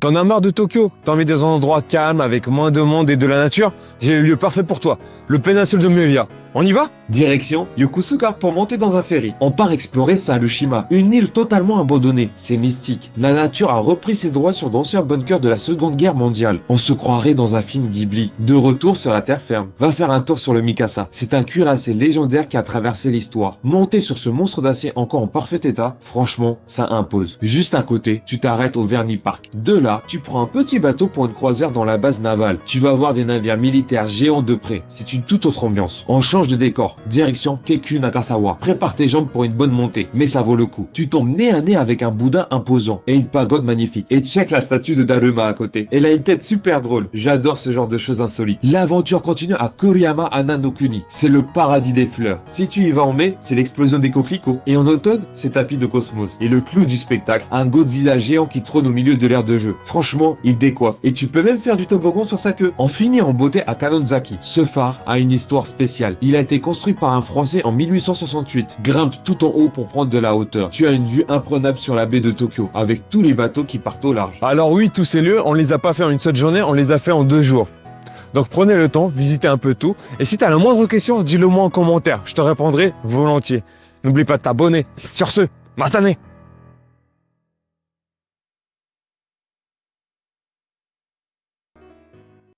T'en as marre de Tokyo? T'as envie des endroits calmes avec moins de monde et de la nature? J'ai le lieu parfait pour toi, le péninsule de Melia. On y va? Direction Yokosuka pour monter dans un ferry. On part explorer Sarushima, une île totalement abandonnée. C'est mystique. La nature a repris ses droits sur d'anciens bunkers de la Seconde Guerre mondiale. On se croirait dans un film Ghibli. De retour sur la terre ferme. Va faire un tour sur le Mikasa. C'est un cuirassé légendaire qui a traversé l'histoire. Monter sur ce monstre d'acier encore en parfait état, franchement, ça impose. Juste à côté, tu t'arrêtes au Verny Park. De là, tu prends un petit bateau pour une croisière dans la base navale. Tu vas voir des navires militaires géants de près. C'est une toute autre ambiance. On change de décor. Direction Keikyu Nagasawa. Prépare tes jambes pour une bonne montée, mais ça vaut le coup. Tu tombes nez à nez avec un Bouddha imposant et une pagode magnifique. Et check la statue de Daruma à côté. Elle a une tête super drôle. J'adore ce genre de choses insolites. L'aventure continue à Kuriyama Hanano-kuni. C'est le paradis des fleurs. Si tu y vas en mai, c'est l'explosion des coquelicots. Et en automne, c'est tapis de cosmos. Et le clou du spectacle, un Godzilla géant qui trône au milieu de l'aire de jeu. Franchement, il décoiffe. Et tu peux même faire du toboggan sur sa queue. On finit en beauté à Kanonzaki. Ce phare a une histoire spéciale. Il a été construit par un Français en 1868. Grimpe tout en haut pour prendre de la hauteur. Tu as une vue imprenable sur la baie de Tokyo, avec tous les bateaux qui partent au large. Alors oui, tous ces lieux, on les a pas fait en une seule journée, on les a fait en 2 jours. Donc prenez le temps, visitez un peu tout. Et si t'as la moindre question, dis-le moi en commentaire. Je te répondrai volontiers. N'oublie pas de t'abonner. Sur ce, matane!